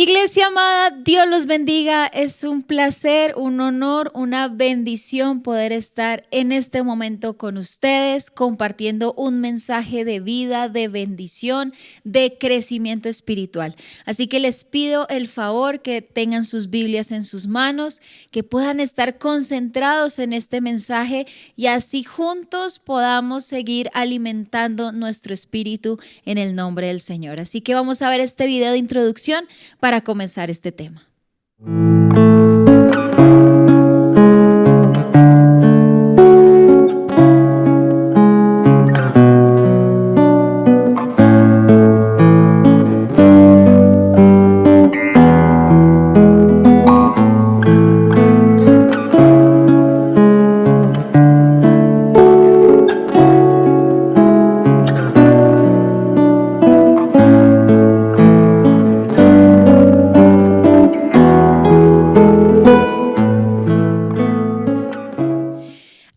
Iglesia amada, Dios los bendiga. Es un placer, un honor, una bendición poder estar en este momento con ustedes, compartiendo un mensaje de vida, de bendición, de crecimiento espiritual. Así que les pido el favor que tengan sus Biblias en sus manos, que puedan estar concentrados en este mensaje y así juntos podamos seguir alimentando nuestro espíritu en el nombre del Señor. Así que vamos a ver este video de introducción para comenzar este tema.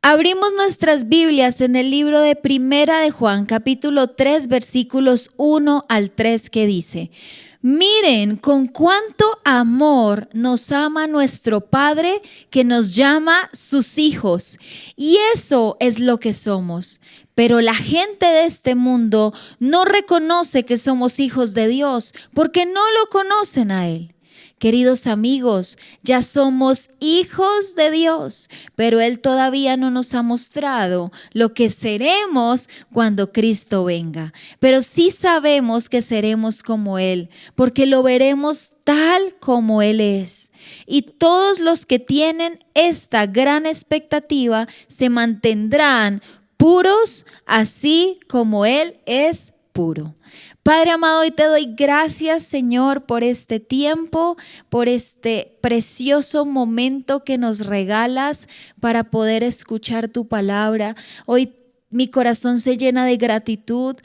Abrimos nuestras Biblias en el libro de Primera de Juan, capítulo 3, versículos 1 al 3, que dice: miren con cuánto amor nos ama nuestro Padre, que nos llama sus hijos, y eso es lo que somos. Pero la gente de este mundo no reconoce que somos hijos de Dios, porque no lo conocen a Él. Queridos amigos, ya somos hijos de Dios, pero Él todavía no nos ha mostrado lo que seremos cuando Cristo venga. Pero sí sabemos que seremos como Él, porque lo veremos tal como Él es. Y todos los que tienen esta gran expectativa se mantendrán puros, así como Él es puro. Padre amado, hoy te doy gracias, Señor, por este tiempo, por este precioso momento que nos regalas para poder escuchar tu palabra. Hoy mi corazón se llena de gratitud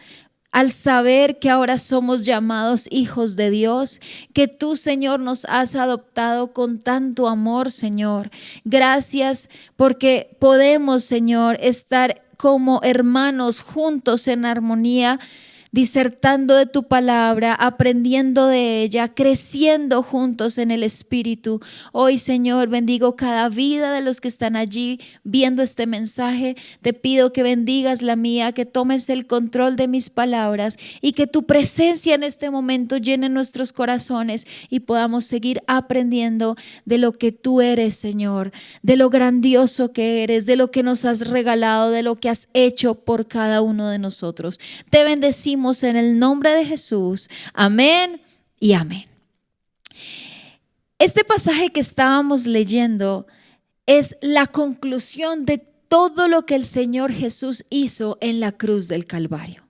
al saber que ahora somos llamados hijos de Dios, que tú, Señor, nos has adoptado con tanto amor, Señor. Gracias porque podemos, Señor, estar como hermanos juntos en armonía, disertando de tu palabra, aprendiendo de ella, creciendo juntos en el Espíritu. Hoy, Señor, bendigo cada vida de los que están allí viendo este mensaje. Te pido que bendigas la mía, que tomes el control de mis palabras y que tu presencia en este momento llene nuestros corazones y podamos seguir aprendiendo de lo que tú eres, Señor, de lo grandioso que eres, de lo que nos has regalado, de lo que has hecho por cada uno de nosotros. Te bendecimos en el nombre de Jesús. Amén y amén. Este pasaje que estábamos leyendo es la conclusión de todo lo que el Señor Jesús hizo en la cruz del Calvario.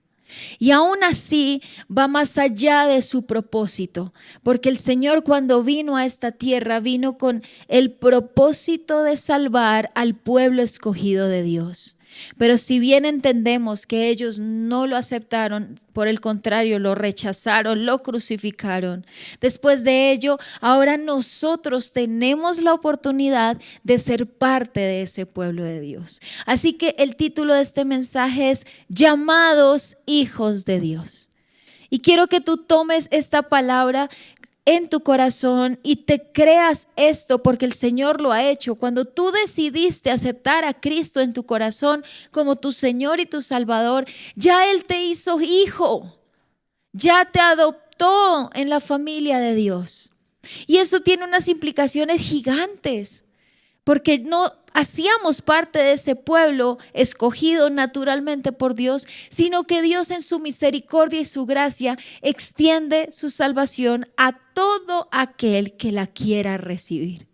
Y aún así va más allá de su propósito, porque el Señor, cuando vino a esta tierra, vino con el propósito de salvar al pueblo escogido de Dios. Pero si bien entendemos que ellos no lo aceptaron, por el contrario, lo rechazaron, lo crucificaron. Después de ello, ahora nosotros tenemos la oportunidad de ser parte de ese pueblo de Dios. Así que el título de este mensaje es Llamados hijos de Dios. Y quiero que tú tomes esta palabra en tu corazón y te creas esto, porque el Señor lo ha hecho. Cuando tú decidiste aceptar a Cristo en tu corazón como tu Señor y tu Salvador, ya Él te hizo hijo, ya te adoptó en la familia de Dios. Y eso tiene unas implicaciones gigantes, porque no hacíamos parte de ese pueblo escogido naturalmente por Dios, sino que Dios en su misericordia y su gracia extiende su salvación a todo aquel que la quiera recibir.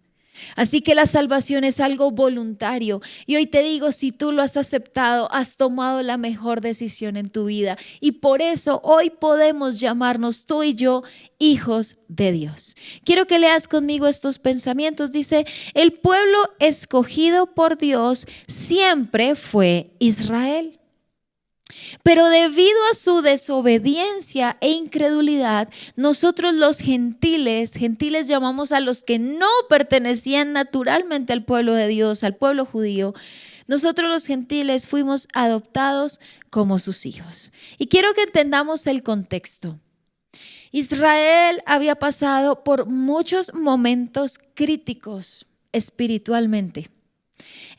Así que la salvación es algo voluntario y hoy te digo, si tú lo has aceptado, has tomado la mejor decisión en tu vida y por eso hoy podemos llamarnos tú y yo hijos de Dios. Quiero que leas conmigo estos pensamientos. Dice: el pueblo escogido por Dios siempre fue Israel. Pero debido a su desobediencia e incredulidad, nosotros los gentiles llamamos a los que no pertenecían naturalmente al pueblo de Dios, al pueblo judío, nosotros los gentiles fuimos adoptados como sus hijos. Y quiero que entendamos el contexto. Israel había pasado por muchos momentos críticos espiritualmente.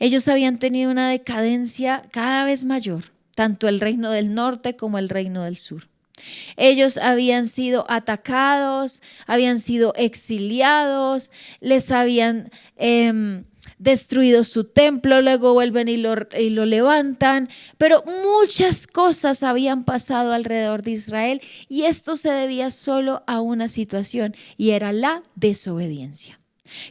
Ellos habían tenido una decadencia cada vez mayor, tanto el reino del norte como el reino del sur. Ellos habían sido atacados, habían sido exiliados, les habían destruido su templo, luego vuelven y lo levantan, pero muchas cosas habían pasado alrededor de Israel y esto se debía solo a una situación y era la desobediencia.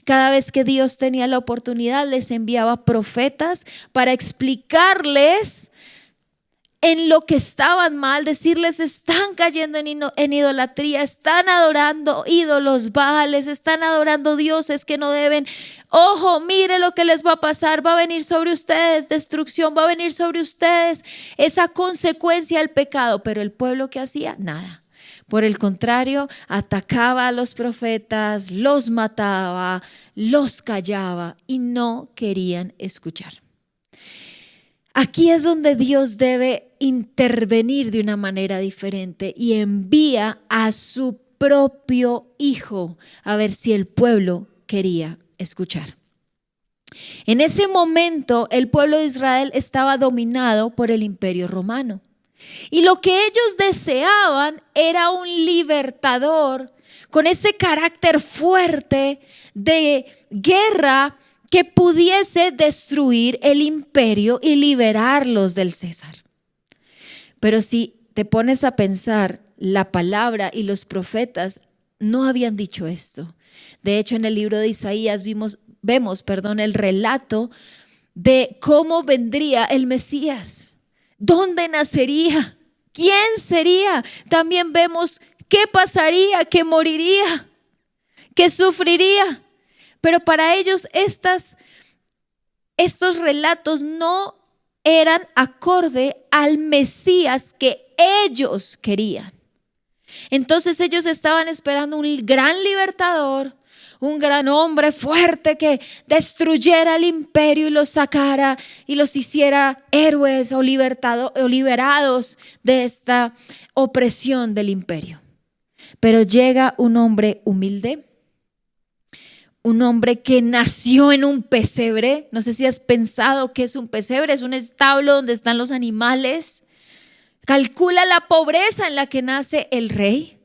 Cada vez que Dios tenía la oportunidad, les enviaba profetas para explicarles en lo que estaban mal, decirles están cayendo en idolatría, están adorando ídolos, baales, están adorando dioses que no deben. Ojo, mire lo que les va a pasar, va a venir sobre ustedes destrucción, va a venir sobre ustedes esa consecuencia del pecado. Pero el pueblo, ¿qué hacía? Nada. Por el contrario, atacaba a los profetas, los mataba, los callaba y no querían escuchar. Aquí es donde Dios debe intervenir de una manera diferente y envía a su propio Hijo a ver si el pueblo quería escuchar. En ese momento el pueblo de Israel estaba dominado por el Imperio Romano y lo que ellos deseaban era un libertador con ese carácter fuerte de guerra que pudiese destruir el imperio y liberarlos del César. Pero si te pones a pensar, la palabra y los profetas no habían dicho esto. De hecho, en el libro de Isaías vemos el relato de cómo vendría el Mesías, dónde nacería, quién sería. También vemos qué pasaría, que moriría, que sufriría. Pero para ellos estos relatos no eran acorde al Mesías que ellos querían. Entonces ellos estaban esperando un gran libertador, un gran hombre fuerte que destruyera el imperio y los sacara y los hiciera héroes o liberados de esta opresión del imperio. Pero llega un hombre humilde, un hombre que nació en un pesebre. No sé si has pensado qué es un pesebre. Es un establo donde están los animales. Calcula la pobreza en la que nace el rey.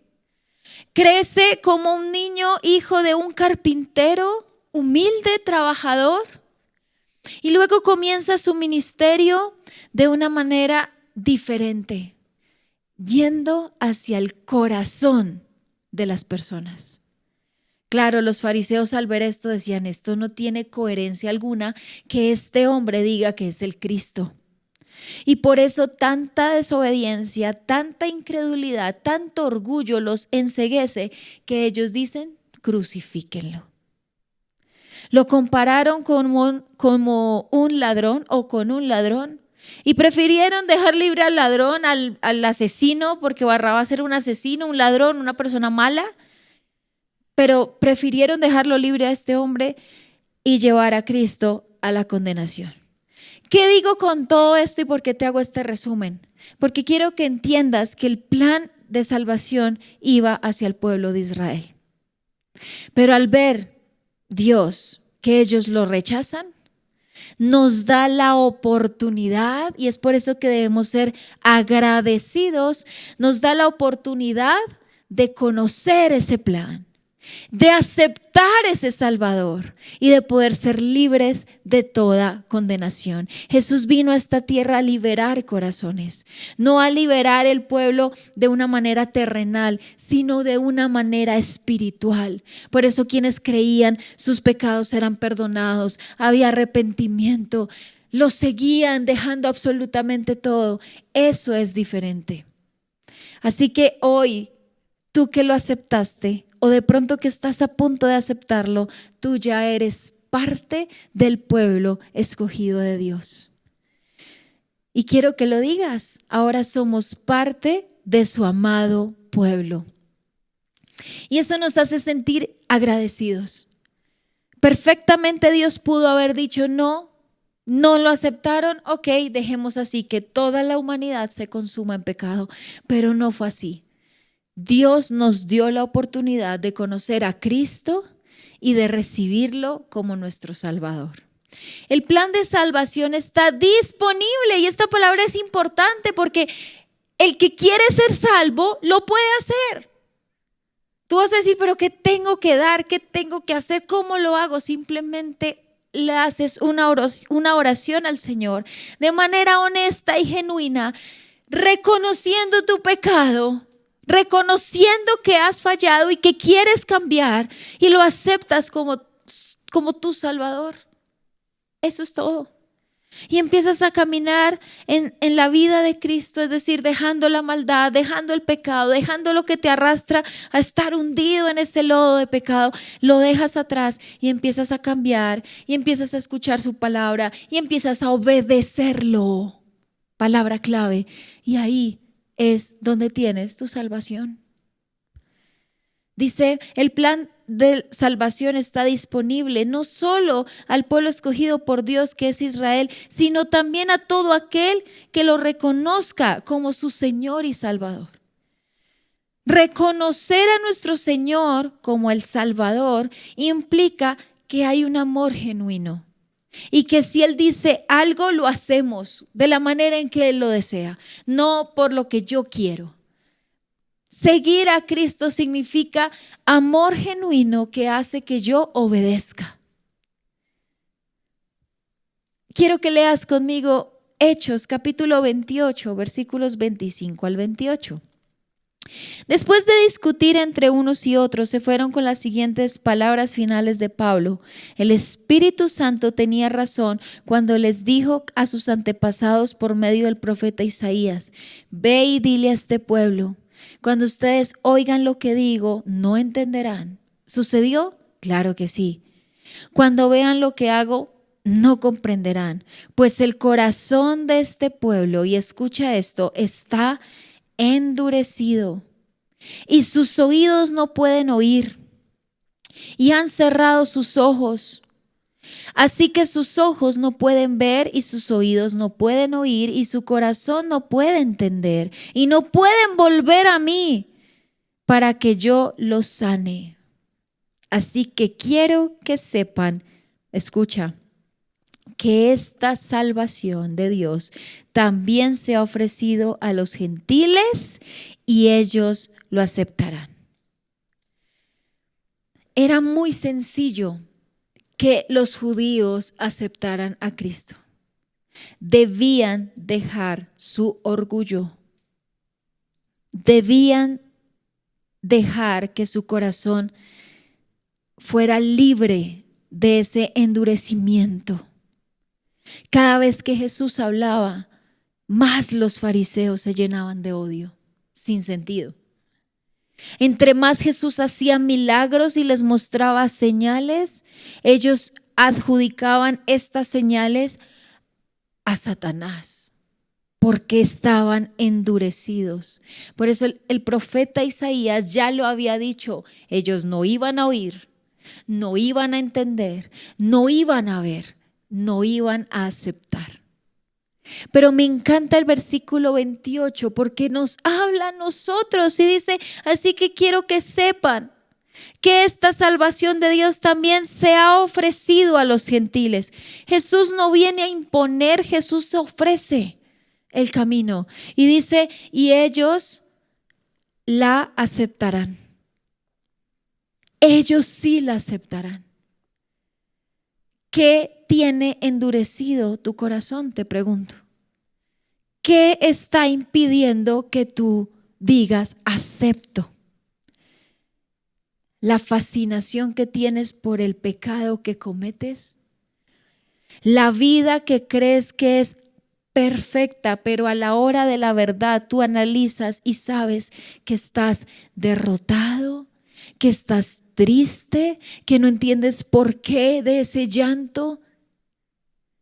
Crece como un niño, hijo de un carpintero, humilde, trabajador. Y luego comienza su ministerio de una manera diferente, yendo hacia el corazón de las personas. Claro, los fariseos al ver esto decían, esto no tiene coherencia alguna que este hombre diga que es el Cristo. Y por eso tanta desobediencia, tanta incredulidad, tanto orgullo los enceguece que ellos dicen, crucifíquenlo. Lo compararon como un ladrón o con un ladrón y prefirieron dejar libre al ladrón, al asesino, porque Barrabás era un asesino, un ladrón, una persona mala. Pero prefirieron dejarlo libre a este hombre y llevar a Cristo a la condenación. ¿Qué digo con todo esto y por qué te hago este resumen? Porque quiero que entiendas que el plan de salvación iba hacia el pueblo de Israel. Pero al ver Dios que ellos lo rechazan, nos da la oportunidad, y es por eso que debemos ser agradecidos, nos da la oportunidad de conocer ese plan, de aceptar ese Salvador y de poder ser libres de toda condenación. Jesús vino a esta tierra a liberar corazones, no a liberar el pueblo de una manera terrenal, sino de una manera espiritual. Por eso quienes creían, sus pecados eran perdonados, había arrepentimiento, los seguían dejando absolutamente todo. Eso es diferente. Así que hoy, tú que lo aceptaste, o de pronto que estás a punto de aceptarlo, tú ya eres parte del pueblo escogido de Dios. Y quiero que lo digas, ahora somos parte de su amado pueblo. Y eso nos hace sentir agradecidos. Perfectamente Dios pudo haber dicho no lo aceptaron, ok, dejemos así que toda la humanidad se consuma en pecado, pero no fue así. Dios nos dio la oportunidad de conocer a Cristo y de recibirlo como nuestro Salvador. El plan de salvación está disponible y esta palabra es importante porque el que quiere ser salvo lo puede hacer. Tú vas a decir, pero ¿qué tengo que dar? ¿Qué tengo que hacer? ¿Cómo lo hago? Simplemente le haces una oración al Señor de manera honesta y genuina, reconociendo tu pecado, reconociendo que has fallado y que quieres cambiar y lo aceptas como tu Salvador. Eso es todo. Y empiezas a caminar en la vida de Cristo, es decir, dejando la maldad, dejando el pecado, dejando lo que te arrastra a estar hundido en ese lodo de pecado, lo dejas atrás y empiezas a cambiar y empiezas a escuchar su palabra y empiezas a obedecerlo. Palabra clave. Y ahí es donde tienes tu salvación. Dice, el plan de salvación está disponible no solo al pueblo escogido por Dios que es Israel, sino también a todo aquel que lo reconozca como su Señor y Salvador. Reconocer a nuestro Señor como el Salvador implica que hay un amor genuino y que si Él dice algo lo hacemos de la manera en que Él lo desea, no por lo que yo quiero. Seguir a Cristo significa amor genuino que hace que yo obedezca. Quiero que leas conmigo Hechos capítulo 28, versículos 25 al 28. Después de discutir entre unos y otros, se fueron con las siguientes palabras finales de Pablo. El Espíritu Santo tenía razón cuando les dijo a sus antepasados por medio del profeta Isaías: ve y dile a este pueblo, cuando ustedes oigan lo que digo, no entenderán. ¿Sucedió? Claro que sí. Cuando vean lo que hago, no comprenderán, pues el corazón de este pueblo, y escucha esto, está endurecido y sus oídos no pueden oír y han cerrado sus ojos. Así que sus ojos no pueden ver y sus oídos no pueden oír y su corazón no puede entender y no pueden volver a mí para que yo los sane. Así que quiero que sepan, escucha, que esta salvación de Dios también se ha ofrecido a los gentiles y ellos lo aceptarán. Era muy sencillo que los judíos aceptaran a Cristo. Debían dejar su orgullo. Debían dejar que su corazón fuera libre de ese endurecimiento. Cada vez que Jesús hablaba, más los fariseos se llenaban de odio, sin sentido. Entre más Jesús hacía milagros y les mostraba señales, ellos adjudicaban estas señales a Satanás, porque estaban endurecidos. Por eso el profeta Isaías ya lo había dicho, ellos no iban a oír, no iban a entender, no iban a ver, no iban a aceptar. Pero me encanta el versículo 28 porque nos habla a nosotros y dice, así que quiero que sepan que esta salvación de Dios también se ha ofrecido a los gentiles. Jesús no viene a imponer, Jesús ofrece el camino y dice, y ellos la aceptarán. Ellos sí la aceptarán. ¿Qué tiene endurecido tu corazón? Te pregunto. ¿Qué está impidiendo que tú digas acepto? ¿La fascinación que tienes por el pecado que cometes? ¿La vida que crees que es perfecta, pero a la hora de la verdad tú analizas y sabes que estás derrotado, que estás triste, que no entiendes por qué de ese llanto,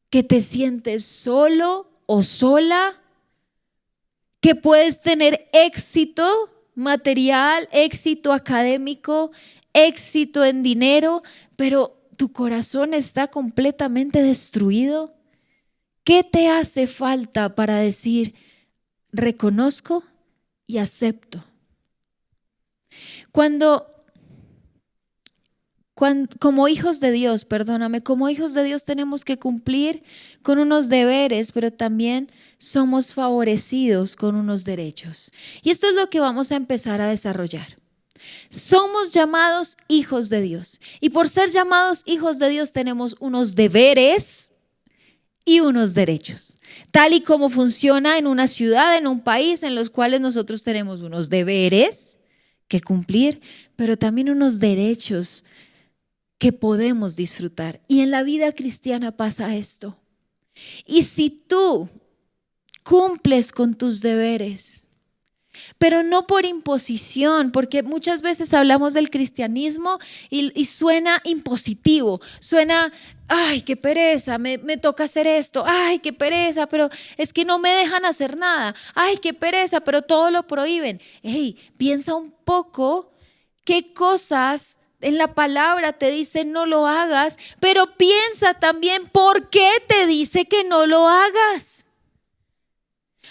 que te sientes solo o sola, que puedes tener éxito material, éxito académico, éxito en dinero, pero tu corazón está completamente destruido? ¿Qué te hace falta para decir reconozco y acepto? Cuando como hijos de Dios, como hijos de Dios tenemos que cumplir con unos deberes, pero también somos favorecidos con unos derechos. Y esto es lo que vamos a empezar a desarrollar. Somos llamados hijos de Dios. Y por ser llamados hijos de Dios tenemos unos deberes y unos derechos. Tal y como funciona en una ciudad, en un país, en los cuales nosotros tenemos unos deberes que cumplir, pero también unos derechos que podemos disfrutar. Y en la vida cristiana pasa esto. Y si tú cumples con tus deberes, pero no por imposición, porque muchas veces hablamos del cristianismo y suena impositivo, suena, ay, qué pereza, me toca hacer esto, ay, qué pereza, pero es que no me dejan hacer nada, ay, qué pereza, pero todo lo prohíben. Hey, piensa un poco qué cosas en la palabra te dice no lo hagas, pero piensa también por qué te dice que no lo hagas.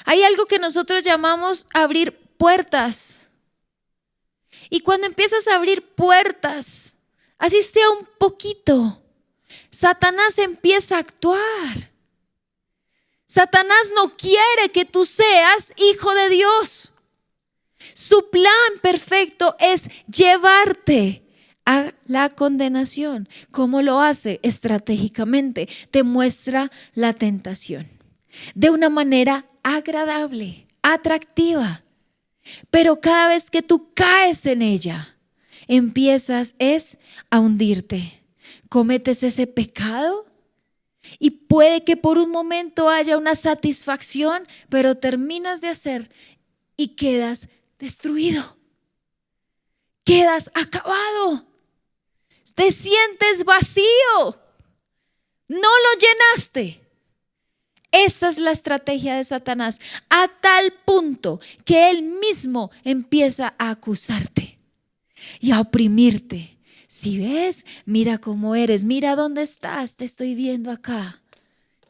Hay algo que nosotros llamamos abrir puertas. Y cuando empiezas a abrir puertas, así sea un poquito, Satanás empieza a actuar. Satanás no quiere que tú seas hijo de Dios. Su plan perfecto es llevarte a la condenación. ¿Cómo lo hace? Estratégicamente te muestra la tentación de una manera agradable, atractiva. Pero cada vez que tú caes en ella, empiezas a hundirte. Cometes ese pecado y puede que por un momento haya una satisfacción, pero terminas de hacer y quedas destruido. Quedas acabado. Te sientes vacío. No lo llenaste. Esa es la estrategia de Satanás, a tal punto que él mismo empieza a acusarte y a oprimirte. Si ves, mira cómo eres, mira dónde estás, te estoy viendo acá.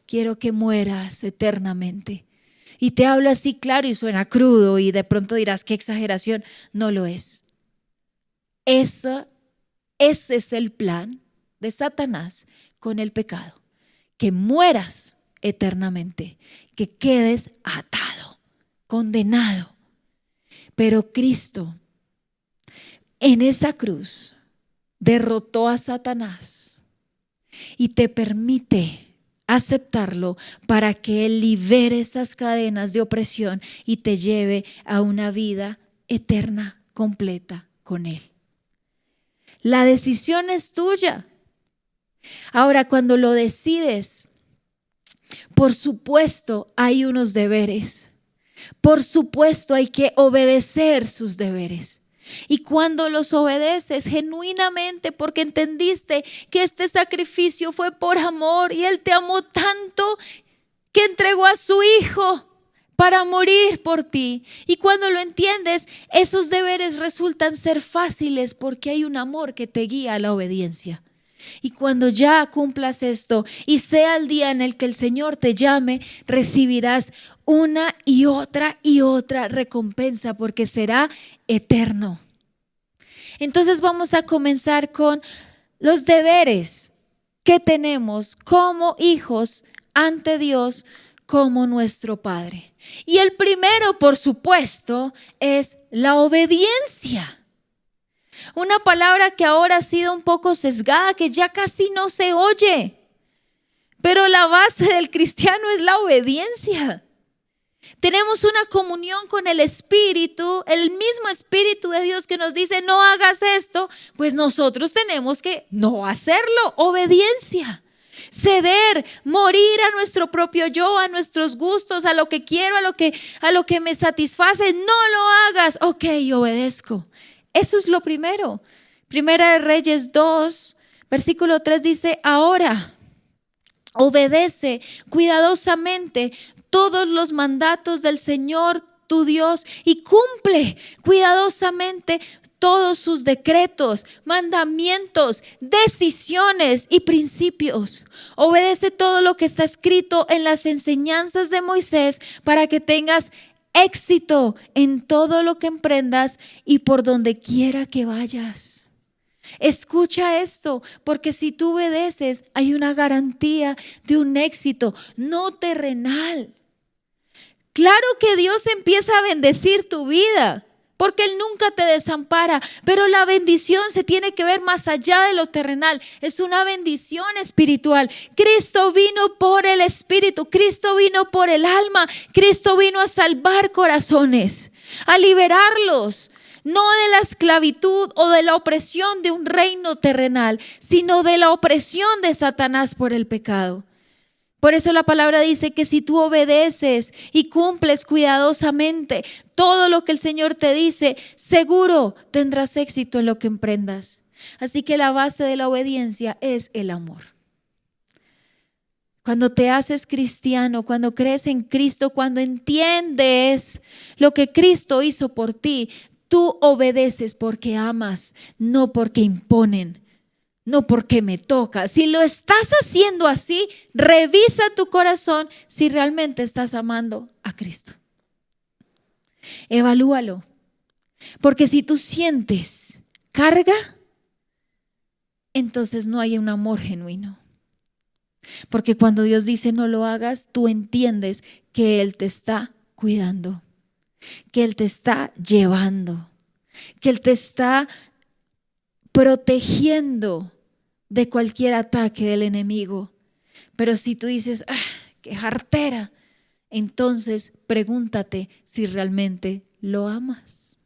Quiero que mueras eternamente. Y te hablo así claro y suena crudo y de pronto dirás, qué exageración. No lo es. Ese es el plan de Satanás con el pecado, que mueras eternamente, que quedes atado, condenado. Pero Cristo en esa cruz derrotó a Satanás y te permite aceptarlo para que Él libere esas cadenas de opresión y te lleve a una vida eterna, completa con Él. La decisión es tuya. Ahora, cuando lo decides, por supuesto hay unos deberes. Por supuesto hay que obedecer sus deberes. Y cuando los obedeces genuinamente porque entendiste que este sacrificio fue por amor y Él te amó tanto que entregó a su Hijo para morir por ti. Y cuando lo entiendes, esos deberes resultan ser fáciles porque hay un amor que te guía a la obediencia. Y cuando ya cumplas esto y sea el día en el que el Señor te llame, recibirás una y otra recompensa porque será eterno. Entonces vamos a comenzar con los deberes que tenemos como hijos ante Dios, como nuestro Padre. Y el primero, por supuesto, es la obediencia. Una palabra que ahora ha sido un poco sesgada, que ya casi no se oye. Pero la base del cristiano es la obediencia. Tenemos una comunión con el Espíritu, el mismo Espíritu de Dios que nos dice no hagas esto, pues nosotros tenemos que no hacerlo, obediencia. Ceder, morir a nuestro propio yo, a nuestros gustos, a lo que quiero, a lo que me satisface. No lo hagas. Ok, obedezco. Eso es lo primero. Primera de Reyes 2, versículo 3 dice, ahora obedece cuidadosamente todos los mandatos del Señor tu Dios y cumple cuidadosamente todos sus decretos, mandamientos, decisiones y principios. Obedece todo lo que está escrito en las enseñanzas de Moisés para que tengas éxito en todo lo que emprendas y por donde quiera que vayas. Escucha esto, porque si tú obedeces, hay una garantía de un éxito no terrenal. Claro que Dios empieza a bendecir tu vida, porque Él nunca te desampara, pero la bendición se tiene que ver más allá de lo terrenal. Es una bendición espiritual. Cristo vino por el espíritu, Cristo vino por el alma, Cristo vino a salvar corazones, a liberarlos, no de la esclavitud o de la opresión de un reino terrenal, sino de la opresión de Satanás por el pecado. Por eso la palabra dice que si tú obedeces y cumples cuidadosamente todo lo que el Señor te dice, seguro tendrás éxito en lo que emprendas. Así que la base de la obediencia es el amor. Cuando te haces cristiano, cuando crees en Cristo, cuando entiendes lo que Cristo hizo por ti, tú obedeces porque amas, no porque imponen. No porque me toca. Si lo estás haciendo así, revisa tu corazón si realmente estás amando a Cristo. Evalúalo. Porque si tú sientes carga, entonces no hay un amor genuino. Porque cuando Dios dice no lo hagas, tú entiendes que Él te está cuidando, que Él te está llevando, que Él te está protegiendo de cualquier ataque del enemigo. Pero si tú dices, qué jartera, entonces pregúntate si realmente lo amas.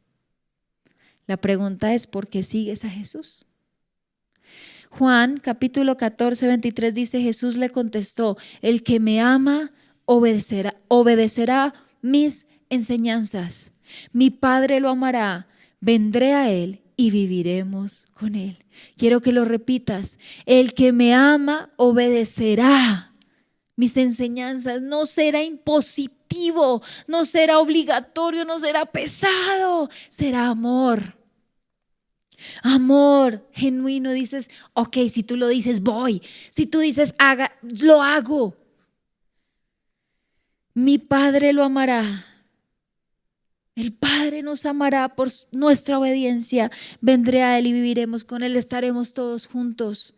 La pregunta es, ¿por qué sigues a Jesús? Juan capítulo 14, 23 dice, Jesús le contestó, el que me ama obedecerá mis enseñanzas. Mi Padre lo amará, vendré a Él y viviremos con Él. Quiero que lo repitas. El que me ama obedecerá mis enseñanzas. No será impositivo, no será obligatorio, no será pesado. Será amor. Amor genuino. Dices, ok, si tú lo dices, voy. Si tú dices, haga, lo hago. Mi Padre lo amará. El Padre nos amará por nuestra obediencia. Vendré a Él y viviremos con Él. Estaremos todos juntos.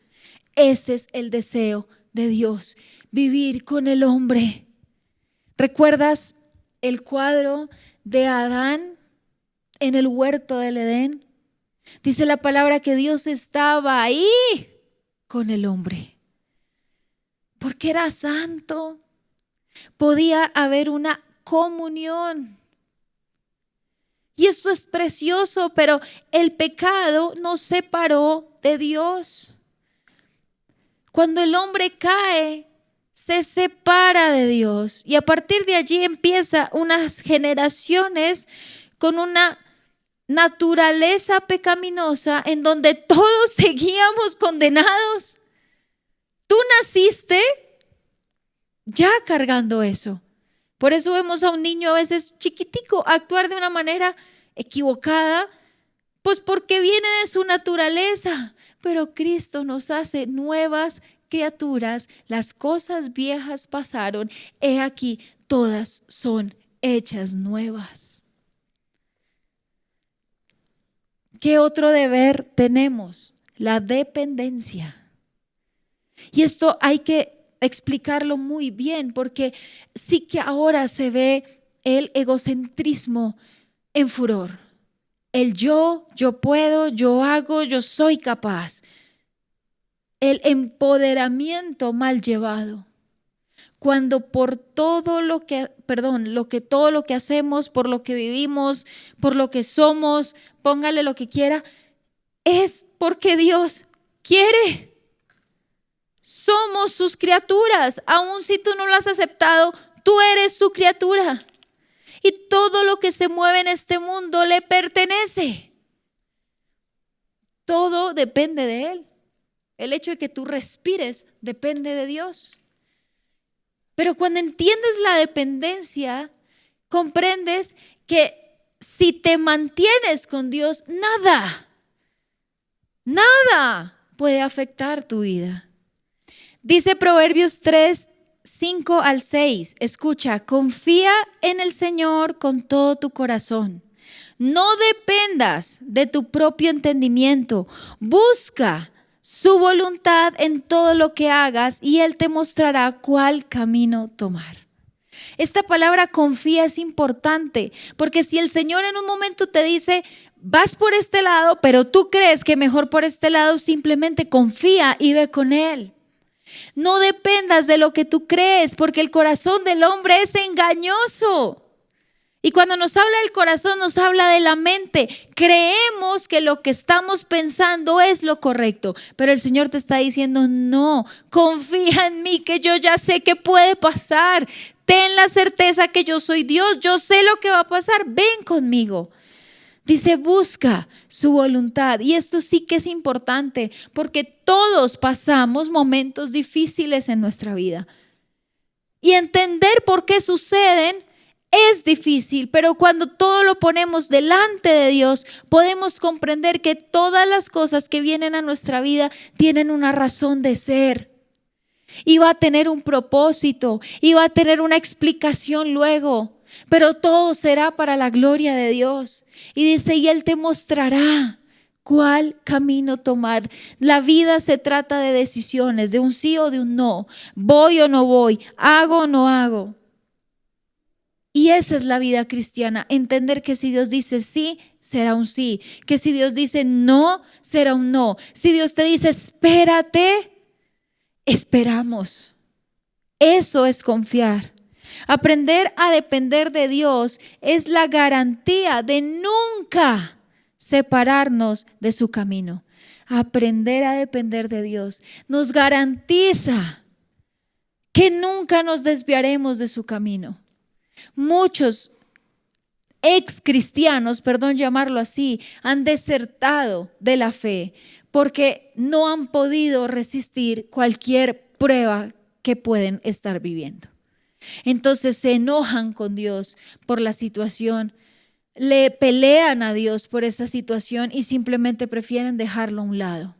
Ese es el deseo de Dios, vivir con el hombre. ¿Recuerdas el cuadro de Adán en el huerto del Edén? Dice la palabra que Dios estaba ahí con el hombre. Porque era santo. Podía haber una comunión. Y esto es precioso, pero el pecado nos separó de Dios. Cuando el hombre cae, se separa de Dios. Y a partir de allí empieza unas generaciones con una naturaleza pecaminosa en donde todos seguíamos condenados. Tú naciste ya cargando eso. Por eso vemos a un niño a veces chiquitico actuar de una manera equivocada, pues porque viene de su naturaleza. Pero Cristo nos hace nuevas criaturas. Las cosas viejas pasaron. He aquí, todas son hechas nuevas. ¿Qué otro deber tenemos? La dependencia. Y esto hay que explicarlo muy bien, porque sí que ahora se ve el egocentrismo en furor. El yo puedo, yo hago, yo soy capaz. El empoderamiento mal llevado. Cuando por todo lo que hacemos, por lo que vivimos, por lo que somos, póngale lo que quiera, es porque Dios quiere. Somos sus criaturas, aun si tú no lo has aceptado, tú eres su criatura. Y todo lo que se mueve en este mundo le pertenece. Todo depende de Él. El hecho de que tú respires depende de Dios. Pero cuando entiendes la dependencia, comprendes que si te mantienes con Dios, nada puede afectar tu vida. Dice Proverbios 3, 5 al 6, escucha, confía en el Señor con todo tu corazón. No dependas de tu propio entendimiento. Busca su voluntad en todo lo que hagas y Él te mostrará cuál camino tomar. Esta palabra confía es importante porque si el Señor en un momento te dice, vas por este lado, pero tú crees que mejor por este lado, simplemente confía y ve con Él. No dependas de lo que tú crees porque el corazón del hombre es engañoso. Y cuando nos habla del corazón, nos habla de la mente. Creemos que lo que estamos pensando es lo correcto, pero el Señor te está diciendo, no, confía en mí que yo ya sé qué puede pasar. Ten la certeza que yo soy Dios, yo sé lo que va a pasar, ven conmigo. Dice, busca su voluntad. Y esto sí que es importante porque todos pasamos momentos difíciles en nuestra vida. Y entender por qué suceden es difícil, pero cuando todo lo ponemos delante de Dios, podemos comprender que todas las cosas que vienen a nuestra vida tienen una razón de ser. Y va a tener un propósito, y va a tener una explicación luego, pero todo será para la gloria de Dios. Y dice, y Él te mostrará cuál camino tomar. La vida se trata de decisiones, de un sí o de un no, voy o no voy, hago o no hago. Y esa es la vida cristiana, entender que si Dios dice sí, será un sí, que si Dios dice no, será un no. Si Dios te dice espérate, esperamos. Eso es confiar. Aprender a depender de Dios es la garantía de nunca separarnos de su camino. Aprender a depender de Dios nos garantiza que nunca nos desviaremos de su camino. Muchos ex cristianos, perdón llamarlo así, han desertado de la fe porque no han podido resistir cualquier prueba que pueden estar viviendo. Entonces se enojan con Dios por la situación, le pelean a Dios por esa situación y simplemente prefieren dejarlo a un lado.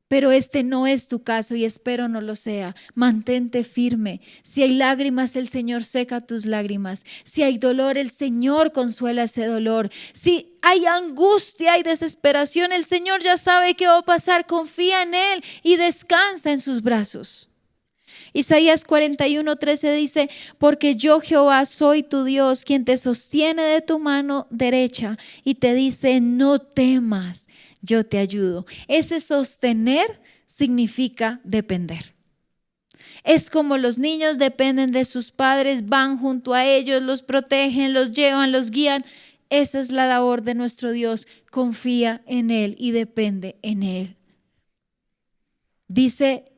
Pero este no es tu caso y espero no lo sea. Mantente firme. Si hay lágrimas, el Señor seca tus lágrimas. Si hay dolor, el Señor consuela ese dolor. Si hay angustia y desesperación, el Señor ya sabe qué va a pasar. Confía en Él y descansa en sus brazos. Isaías 41:13 dice, porque yo Jehová soy tu Dios, quien te sostiene de tu mano derecha y te dice, no temas, yo te ayudo. Ese sostener significa depender. Es como los niños dependen de sus padres, van junto a ellos, los protegen, los llevan, los guían. Esa es la labor de nuestro Dios. Confía en Él y depende en Él. Dice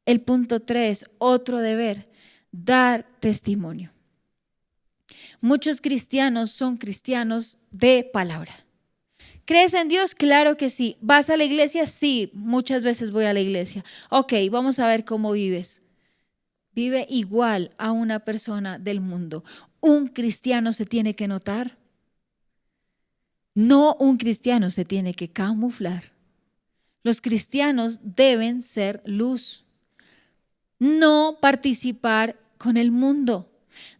el punto 3, otro deber, dar testimonio. Muchos cristianos son cristianos de palabra. ¿Crees en Dios? Claro que sí. ¿Vas a la iglesia? Sí, muchas veces voy a la iglesia. Ok, vamos a ver cómo vives. Vive igual a una persona del mundo. ¿Un cristiano se tiene que notar? No, un cristiano se tiene que camuflar. Los cristianos deben ser luz. No participar con el mundo,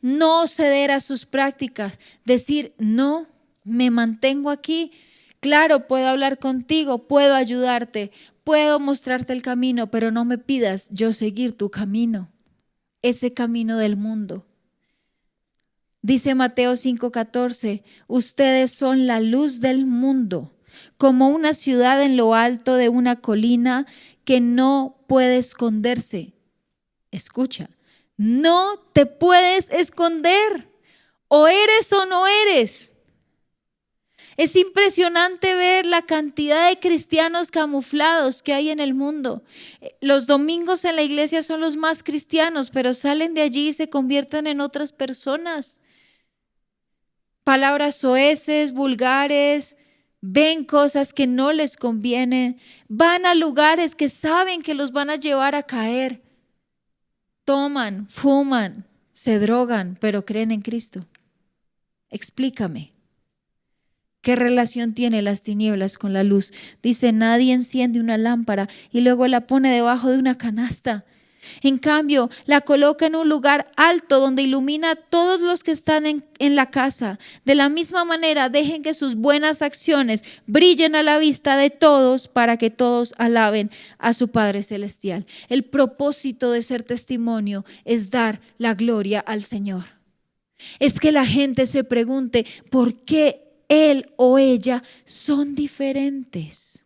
no ceder a sus prácticas, decir no, me mantengo aquí, claro, puedo hablar contigo, puedo ayudarte, puedo mostrarte el camino, pero no me pidas yo seguir tu camino, ese camino del mundo. Dice Mateo 5:14, ustedes son la luz del mundo, como una ciudad en lo alto de una colina que no puede esconderse. Escucha, no te puedes esconder, o eres o no eres. Es impresionante ver la cantidad de cristianos camuflados que hay en el mundo. Los domingos en la iglesia son los más cristianos, pero salen de allí y se convierten en otras personas. Palabras soeces, vulgares, ven cosas que no les convienen, van a lugares que saben que los van a llevar a caer. Toman, fuman, se drogan, pero creen en Cristo. Explícame, ¿qué relación tiene las tinieblas con la luz? Dice, nadie enciende una lámpara y luego la pone debajo de una canasta. En cambio, la coloca en un lugar alto donde ilumina a todos los que están en la casa. De la misma manera, dejen que sus buenas acciones brillen a la vista de todos para que todos alaben a su Padre Celestial. El propósito de ser testimonio es dar la gloria al Señor. Es que la gente se pregunte por qué él o ella son diferentes.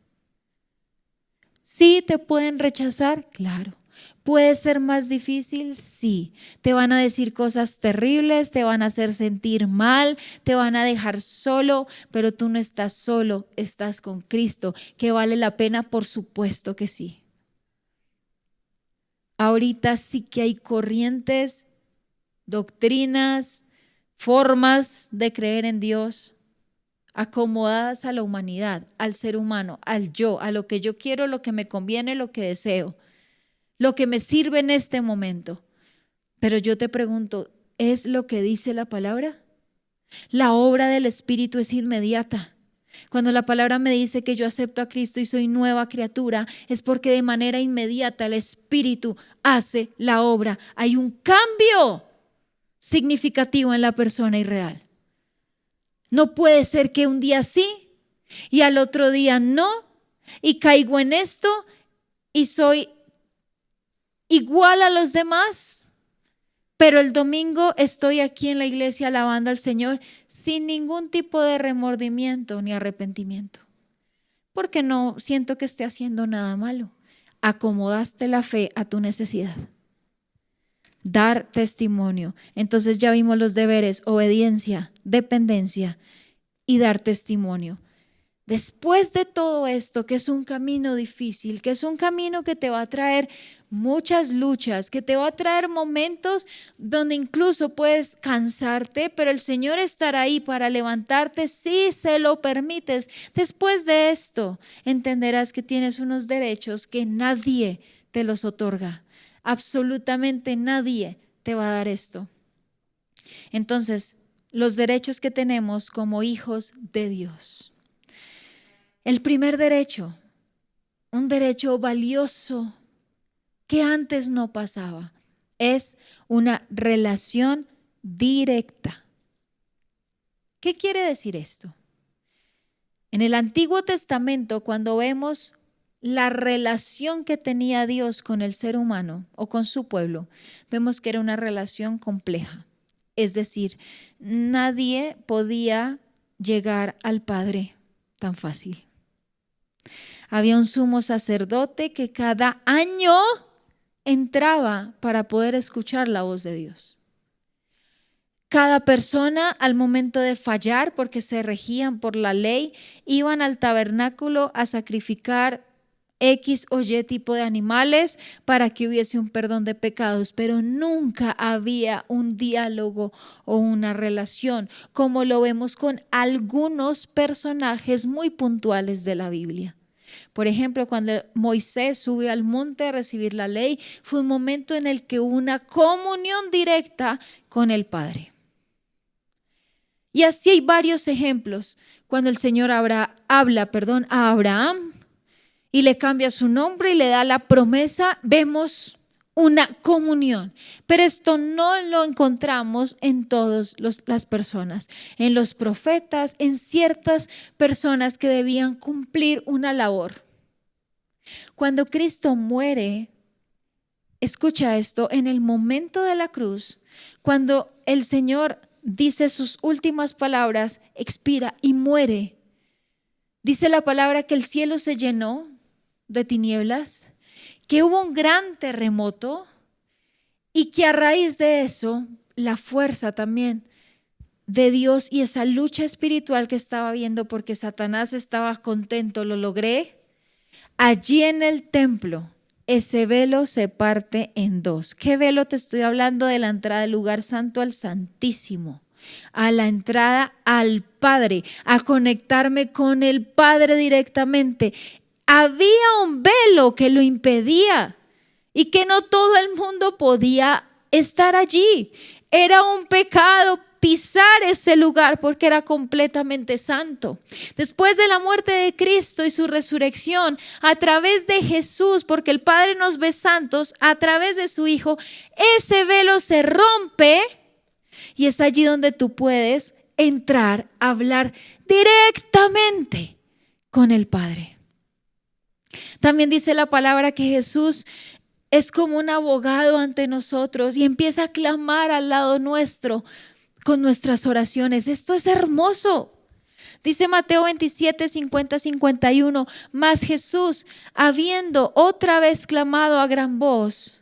¿Sí te pueden rechazar? Claro. ¿Puede ser más difícil? Sí. Te van a decir cosas terribles, te van a hacer sentir mal, te van a dejar solo, pero tú no estás solo, estás con Cristo, que vale la pena, por supuesto que sí. Ahorita sí que hay corrientes, doctrinas, formas de creer en Dios acomodadas a la humanidad, al ser humano, al yo, a lo que yo quiero, lo que me conviene, lo que deseo, lo que me sirve en este momento. Pero yo te pregunto, ¿es lo que dice la palabra? La obra del Espíritu es inmediata. Cuando la palabra me dice que yo acepto a Cristo y soy nueva criatura, es porque de manera inmediata el Espíritu hace la obra. Hay un cambio significativo en la persona irreal. No puede ser que un día sí y al otro día no, y caigo en esto y soy igual a los demás, pero el domingo estoy aquí en la iglesia alabando al Señor sin ningún tipo de remordimiento ni arrepentimiento, porque no siento que esté haciendo nada malo. Acomodaste la fe a tu necesidad. Dar testimonio. Entonces ya vimos los deberes: obediencia, dependencia y dar testimonio. Después de todo esto, que es un camino difícil, que es un camino que te va a traer muchas luchas, que te va a traer momentos donde incluso puedes cansarte, pero el Señor estará ahí para levantarte si se lo permites. Después de esto, entenderás que tienes unos derechos que nadie te los otorga. Absolutamente nadie te va a dar esto. Entonces, los derechos que tenemos como hijos de Dios. El primer derecho, un derecho valioso que antes no pasaba, es una relación directa. ¿Qué quiere decir esto? En el Antiguo Testamento, cuando vemos la relación que tenía Dios con el ser humano o con su pueblo, vemos que era una relación compleja. Es decir, nadie podía llegar al Padre tan fácil. Había un sumo sacerdote que cada año entraba para poder escuchar la voz de Dios. Cada persona, al momento de fallar, porque se regían por la ley, iban al tabernáculo a sacrificar X o Y tipo de animales para que hubiese un perdón de pecados, pero nunca había un diálogo o una relación, como lo vemos con algunos personajes muy puntuales de la Biblia. Por ejemplo, cuando Moisés sube al monte a recibir la ley, fue un momento en el que hubo una comunión directa con el Padre. Y así hay varios ejemplos. Cuando el Señor habla a Abraham y le cambia su nombre y le da la promesa, vemos una comunión. Pero esto no lo encontramos en todas las personas, en los profetas, en ciertas personas que debían cumplir una labor. Cuando Cristo muere, escucha esto, en el momento de la cruz, cuando el Señor dice sus últimas palabras, expira y muere, dice la palabra que el cielo se llenó de tinieblas, que hubo un gran terremoto y que a raíz de eso la fuerza también de Dios y esa lucha espiritual que estaba viendo porque Satanás estaba contento, lo logré. Allí en el templo ese velo se parte en dos. ¿Qué velo te estoy hablando? De la entrada del lugar santo al Santísimo, a la entrada al Padre, a conectarme con el Padre directamente. Había un velo que lo impedía y que no todo el mundo podía estar allí. Era un pecado pisar ese lugar porque era completamente santo. Después de la muerte de Cristo y su resurrección, a través de Jesús, porque el Padre nos ve santos, a través de su Hijo, ese velo se rompe y es allí donde tú puedes entrar a hablar directamente con el Padre. También dice la palabra que Jesús es como un abogado ante nosotros y empieza a clamar al lado nuestro con nuestras oraciones. Esto es hermoso. Dice Mateo 27, 50, 51, mas Jesús, habiendo otra vez clamado a gran voz,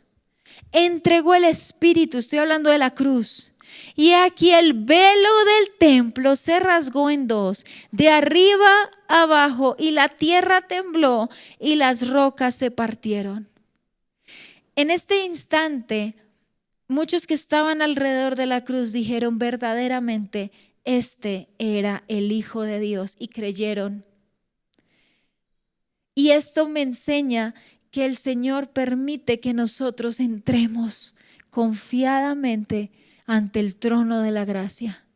entregó el Espíritu, estoy hablando de la cruz. Y aquí el velo del templo se rasgó en dos, de arriba a abajo, y la tierra tembló y las rocas se partieron. En este instante, muchos que estaban alrededor de la cruz dijeron verdaderamente, este era el Hijo de Dios, y creyeron. Y esto me enseña que el Señor permite que nosotros entremos confiadamente ante el trono de la gracia.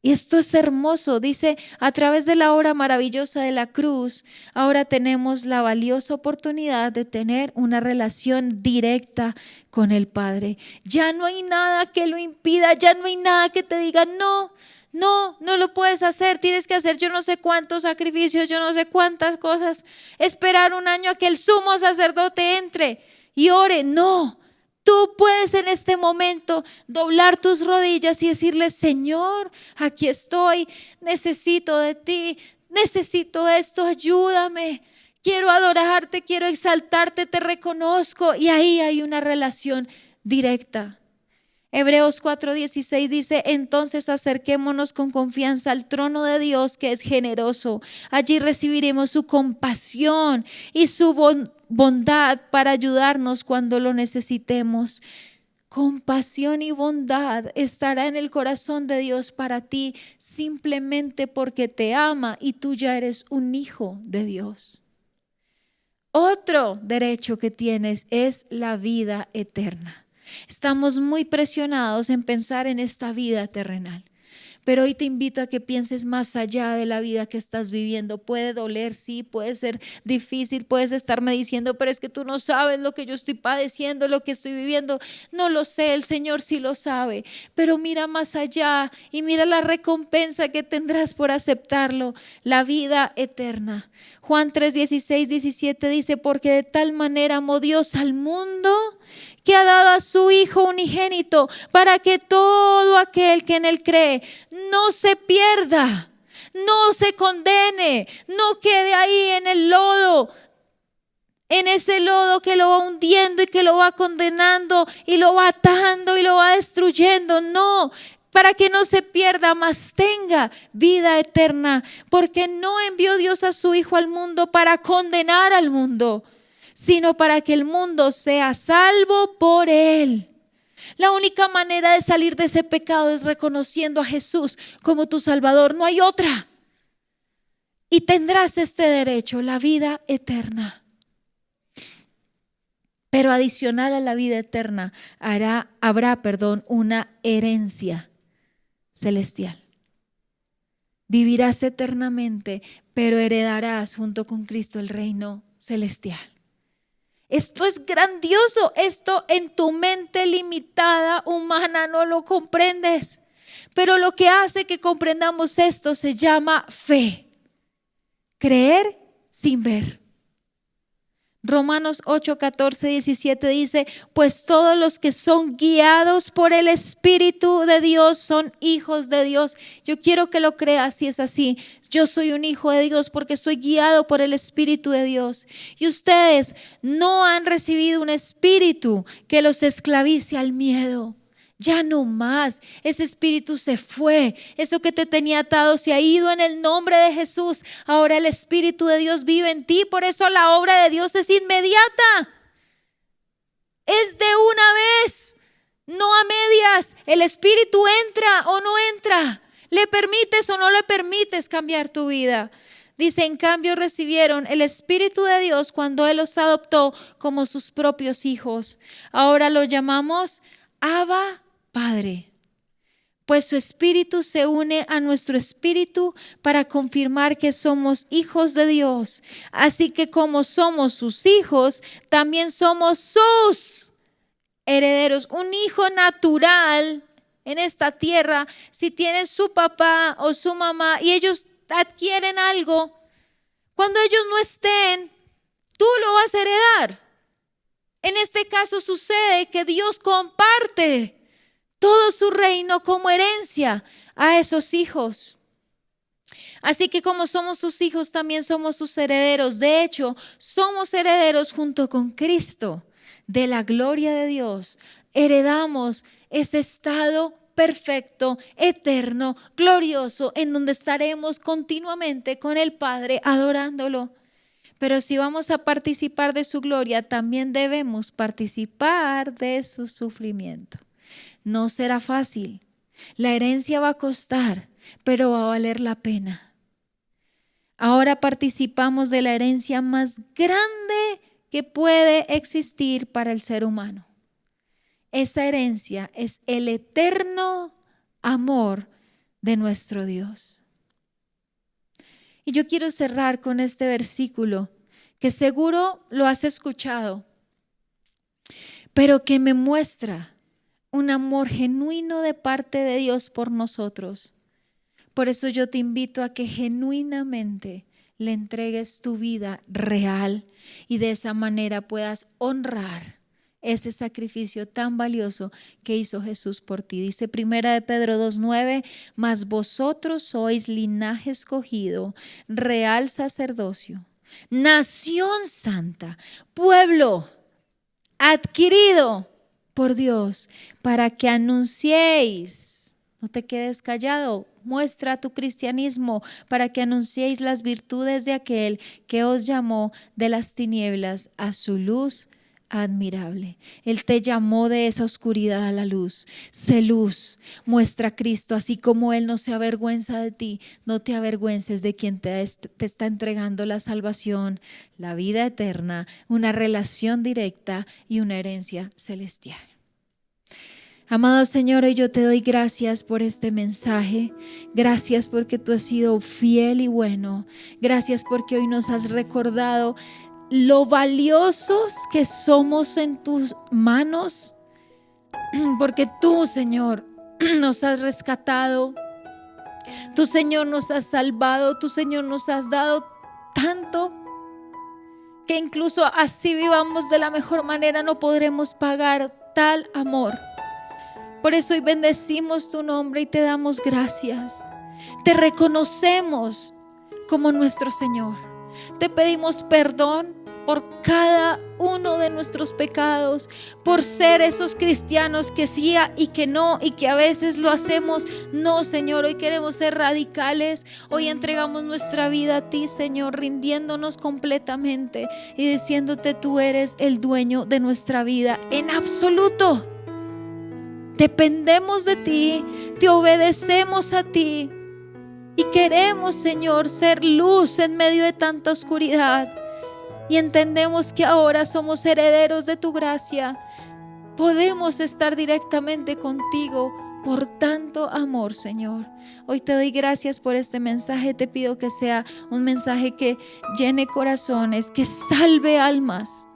Y esto es hermoso. Dice, a través de la obra maravillosa de la cruz, ahora tenemos la valiosa oportunidad de tener una relación directa con el Padre. Ya no hay nada que lo impida, ya no hay nada que te diga, no lo puedes hacer, tienes que hacer yo no sé cuántos sacrificios, yo no sé cuántas cosas, esperar un año a que el sumo sacerdote entre y ore. No. Tú puedes en este momento doblar tus rodillas y decirle, Señor, aquí estoy, necesito de ti, necesito esto, ayúdame, quiero adorarte, quiero exaltarte, te reconozco. Y ahí hay una relación directa. Hebreos 4:16 dice, entonces acerquémonos con confianza al trono de Dios que es generoso. Allí recibiremos su compasión y su bondad para ayudarnos cuando lo necesitemos. Compasión y bondad estará en el corazón de Dios para ti simplemente porque te ama y tú ya eres un hijo de Dios. Otro derecho que tienes es la vida eterna. Estamos muy presionados en pensar en esta vida terrenal, pero hoy te invito a que pienses más allá de la vida que estás viviendo. Puede doler, sí, puede ser difícil, puedes estarme diciendo, pero es que tú no sabes lo que yo estoy padeciendo, lo que estoy viviendo. No lo sé, el Señor sí lo sabe, pero mira más allá y mira la recompensa que tendrás por aceptarlo, la vida eterna. Juan 3:16, 17 dice, porque de tal manera amó Dios al mundo que ha dado a su Hijo unigénito para que todo aquel que en él cree no se pierda, no se condene, no quede ahí en el lodo, en ese lodo que lo va hundiendo y que lo va condenando y lo va atando y lo va destruyendo. No, para que no se pierda, mas tenga vida eterna, porque no envió Dios a su Hijo al mundo para condenar al mundo, sino para que el mundo sea salvo por él. La única manera de salir de ese pecado es reconociendo a Jesús como tu Salvador, no hay otra. Y tendrás este derecho, la vida eterna. Pero adicional a la vida eterna habrá una herencia celestial. Vivirás eternamente, pero heredarás junto con Cristo el reino celestial. Esto es grandioso, esto en tu mente limitada, humana, no lo comprendes. Pero lo que hace que comprendamos esto se llama fe. Creer sin ver. Romanos 8, 14, 17 dice, pues todos los que son guiados por el Espíritu de Dios son hijos de Dios. Yo quiero que lo creas si es así. Yo soy un hijo de Dios porque estoy guiado por el Espíritu de Dios. Y ustedes no han recibido un espíritu que los esclavice al miedo. Ya no más, ese espíritu se fue, eso que te tenía atado se ha ido en el nombre de Jesús. Ahora el Espíritu de Dios vive en ti, por eso la obra de Dios es inmediata, es de una vez, no a medias. El Espíritu entra o no entra, le permites o no le permites cambiar tu vida. Dice, en cambio recibieron el Espíritu de Dios cuando Él los adoptó como sus propios hijos. Ahora lo llamamos Abba Padre. pues su espíritu se une a nuestro espíritu para confirmar que somos hijos de Dios. Así que como somos sus hijos, también somos sus herederos. Un hijo natural en esta tierra, si tiene su papá o su mamá y ellos adquieren algo, cuando ellos no estén, tú lo vas a heredar. En este caso sucede que Dios comparte todo su reino como herencia a esos hijos. Así que como somos sus hijos, también somos sus herederos. De hecho, somos herederos junto con Cristo de la gloria de Dios. Heredamos ese estado perfecto, eterno, glorioso, en donde estaremos continuamente con el Padre adorándolo. Pero si vamos a participar de su gloria, también debemos participar de su sufrimiento. No será fácil, la herencia va a costar, pero va a valer la pena. Ahora participamos de la herencia más grande que puede existir para el ser humano. Esa herencia es el eterno amor de nuestro Dios. Y yo quiero cerrar con este versículo que seguro lo has escuchado, pero que me muestra un amor genuino de parte de Dios por nosotros. Por eso yo te invito a que genuinamente le entregues tu vida real y de esa manera puedas honrar ese sacrificio tan valioso que hizo Jesús por ti. Dice 1 Pedro 2:9, mas vosotros sois linaje escogido, real sacerdocio, nación santa, pueblo adquirido por Dios, para que anunciéis, no te quedes callado, muestra tu cristianismo, para que anunciéis las virtudes de aquel que os llamó de las tinieblas a su luz admirable. Él te llamó de esa oscuridad a la luz. Sé luz, muestra a Cristo, así como Él no se avergüenza de ti, no te avergüences de quien te está entregando la salvación, la vida eterna, una relación directa y una herencia celestial. Amado Señor, hoy yo te doy gracias por este mensaje. Gracias porque tú has sido fiel y bueno. Gracias porque hoy nos has recordado lo valiosos que somos en tus manos, porque tú, Señor, nos has rescatado, tú, Señor, nos has salvado, tú, Señor, nos has dado tanto que incluso así vivamos de la mejor manera no podremos pagar tal amor. Por eso hoy bendecimos tu nombre y te damos gracias. Te reconocemos como nuestro Señor. Te pedimos perdón por cada uno de nuestros pecados, por ser esos cristianos que sí y que no, y que a veces lo hacemos. No, Señor, hoy queremos ser radicales. Hoy entregamos nuestra vida a ti, Señor, rindiéndonos completamente y diciéndote: tú eres el dueño de nuestra vida en absoluto. Dependemos de ti, te obedecemos a ti y queremos, Señor, ser luz en medio de tanta oscuridad. Y entendemos que ahora somos herederos de tu gracia. Podemos estar directamente contigo por tanto amor, Señor. Hoy te doy gracias por este mensaje. Te pido que sea un mensaje que llene corazones, que salve almas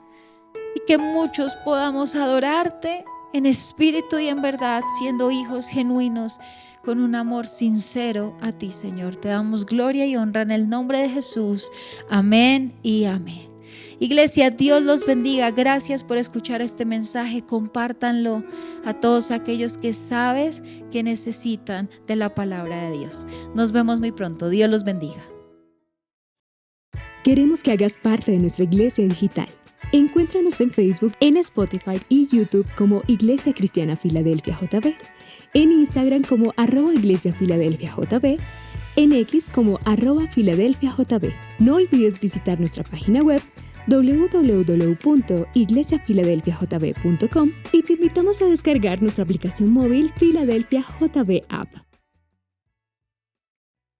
y que muchos podamos adorarte en espíritu y en verdad, siendo hijos genuinos, con un amor sincero a ti, Señor. Te damos gloria y honra en el nombre de Jesús. Amén y amén. Iglesia, Dios los bendiga. Gracias por escuchar este mensaje. Compártanlo a todos aquellos que sabes que necesitan de la palabra de Dios. Nos vemos muy pronto. Dios los bendiga. Queremos que hagas parte de nuestra iglesia digital. Encuéntranos en Facebook, en Spotify y YouTube como Iglesia Cristiana Filadelfia JB, en Instagram como @iglesiafiladelfiajb, en X como @filadelfiajb. No olvides visitar nuestra página web www.iglesiafiladelfiajb.com y te invitamos a descargar nuestra aplicación móvil Filadelfia JB App.